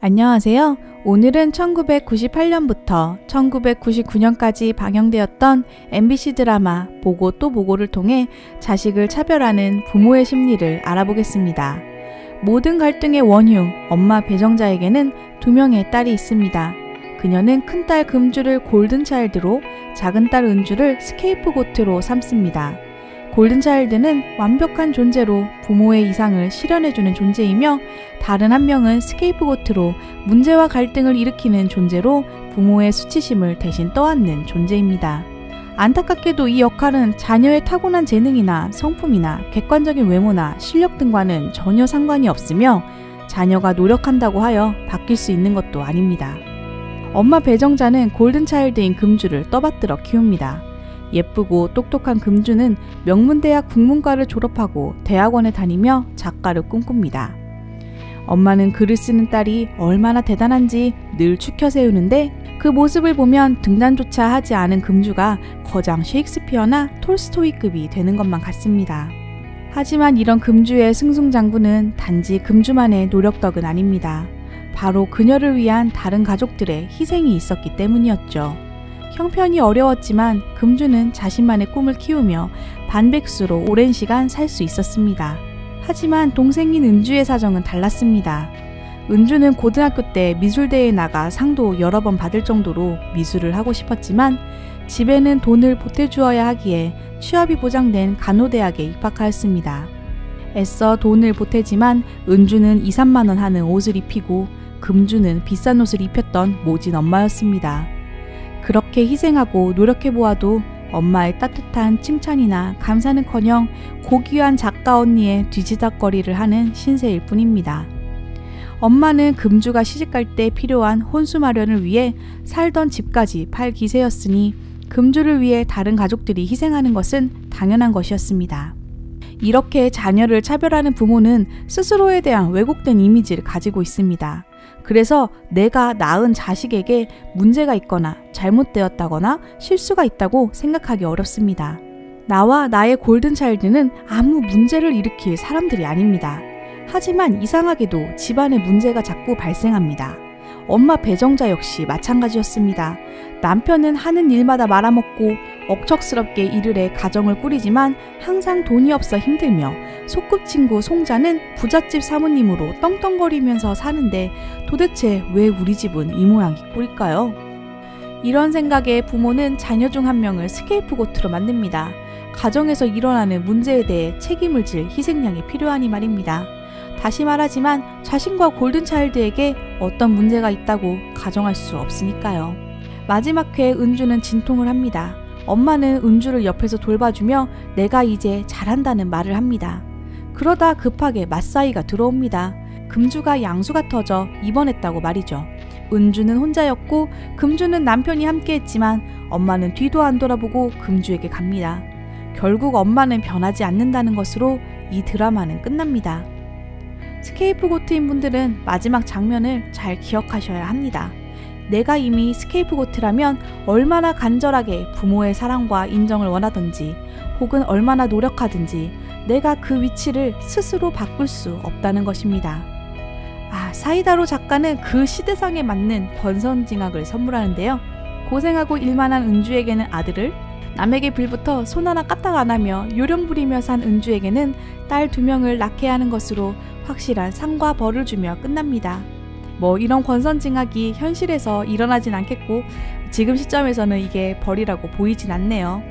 안녕하세요. 오늘은 1998년부터 1999년까지 방영되었던 MBC 드라마 보고 또 보고를 통해 자식을 차별하는 부모의 심리를 알아보겠습니다. 모든 갈등의 원흉, 엄마 배정자에게는 2명의 딸이 있습니다. 그녀는 큰딸 금주를 골든차일드로 작은 딸 은주를 스케이프고트로 삼습니다. 골든차일드는 완벽한 존재로 부모의 이상을 실현해주는 존재이며 다른 한 명은 스케이프고트로 문제와 갈등을 일으키는 존재로 부모의 수치심을 대신 떠안는 존재입니다. 안타깝게도 이 역할은 자녀의 타고난 재능이나 성품이나 객관적인 외모나 실력 등과는 전혀 상관이 없으며 자녀가 노력한다고 하여 바뀔 수 있는 것도 아닙니다. 엄마 배정자는 골든차일드인 금주를 떠받들어 키웁니다. 예쁘고 똑똑한 금주는 명문대학 국문과를 졸업하고 대학원에 다니며 작가를 꿈꿉니다. 엄마는 글을 쓰는 딸이 얼마나 대단한지 늘 추켜 세우는데 그 모습을 보면 등단조차 하지 않은 금주가 거장 셰익스피어나 톨스토이급이 되는 것만 같습니다. 하지만 이런 금주의 승승장구는 단지 금주만의 노력 덕은 아닙니다. 바로 그녀를 위한 다른 가족들의 희생이 있었기 때문이었죠. 형편이 어려웠지만 금주는 자신만의 꿈을 키우며 반백수로 오랜 시간 살 수 있었습니다. 하지만 동생인 은주의 사정은 달랐습니다. 은주는 고등학교 때 미술대회에 나가 상도 여러 번 받을 정도로 미술을 하고 싶었지만 집에는 돈을 보태주어야 하기에 취업이 보장된 간호대학에 입학하였습니다. 애써 돈을 보태지만 은주는 2, 3만 원 하는 옷을 입히고 금주는 비싼 옷을 입혔던 모진 엄마였습니다. 그렇게 희생하고 노력해보아도 엄마의 따뜻한 칭찬이나 감사는커녕 고귀한 작가 언니의 뒤지닥거리를 하는 신세일 뿐입니다. 엄마는 금주가 시집갈 때 필요한 혼수 마련을 위해 살던 집까지 팔 기세였으니 금주를 위해 다른 가족들이 희생하는 것은 당연한 것이었습니다. 이렇게 자녀를 차별하는 부모는 스스로에 대한 왜곡된 이미지를 가지고 있습니다. 그래서 내가 낳은 자식에게 문제가 있거나 잘못되었다거나 실수가 있다고 생각하기 어렵습니다. 나와 나의 골든차일드는 아무 문제를 일으킬 사람들이 아닙니다. 하지만 이상하게도 집안에 문제가 자꾸 발생합니다. 엄마 배정자 역시 마찬가지였습니다. 남편은 하는 일마다 말아먹고 억척스럽게 일을 해 가정을 꾸리지만 항상 돈이 없어 힘들며 소꿉친구 송자는 부잣집 사모님으로 떵떵거리면서 사는데 도대체 왜 우리 집은 이 모양 이 꼴일까요? 이런 생각에 부모는 자녀 중 한 명을 스케이프고트로 만듭니다. 가정에서 일어나는 문제에 대해 책임을 질 희생양이 필요하니 말입니다. 다시 말하지만 자신과 골든차일드에게 어떤 문제가 있다고 가정할 수 없으니까요. 마지막 회에 은주는 진통을 합니다. 엄마는 은주를 옆에서 돌봐주며 내가 이제 잘한다는 말을 합니다. 그러다 급하게 맞사이가 들어옵니다. 금주가 양수가 터져 입원했다고 말이죠. 은주는 혼자였고 금주는 남편이 함께했지만 엄마는 뒤도 안 돌아보고 금주에게 갑니다. 결국 엄마는 변하지 않는다는 것으로 이 드라마는 끝납니다. 스케이프고트인 분들은 마지막 장면을 잘 기억하셔야 합니다. 내가 이미 스케이프고트라면 얼마나 간절하게 부모의 사랑과 인정을 원하든지 혹은 얼마나 노력하든지 내가 그 위치를 스스로 바꿀 수 없다는 것입니다. 사이다로 작가는 그 시대상에 맞는 권선징악을 선물하는데요. 고생하고 일만한 은주에게는 아들을, 남에게 빌부터 손 하나 까딱 안 하며 요령 부리며 산 은주에게는 딸 2명을 낳게 하는 것으로 확실한 상과 벌을 주며 끝납니다. 이런 권선징악이 현실에서 일어나진 않겠고 지금 시점에서는 이게 벌이라고 보이진 않네요.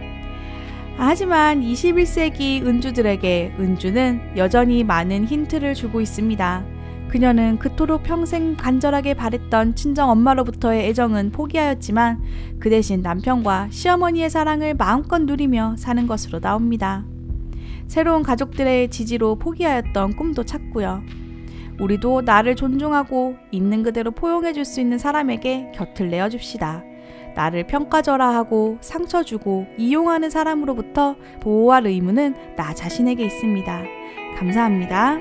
하지만 21세기 은주들에게 은주는 여전히 많은 힌트를 주고 있습니다. 그녀는 그토록 평생 간절하게 바랬던 친정엄마로부터의 애정은 포기하였지만 그 대신 남편과 시어머니의 사랑을 마음껏 누리며 사는 것으로 나옵니다. 새로운 가족들의 지지로 포기하였던 꿈도 찾고요. 우리도 나를 존중하고 있는 그대로 포용해줄 수 있는 사람에게 곁을 내어줍시다. 나를 평가절하하고 상처 주고 이용하는 사람으로부터 보호할 의무는 나 자신에게 있습니다. 감사합니다.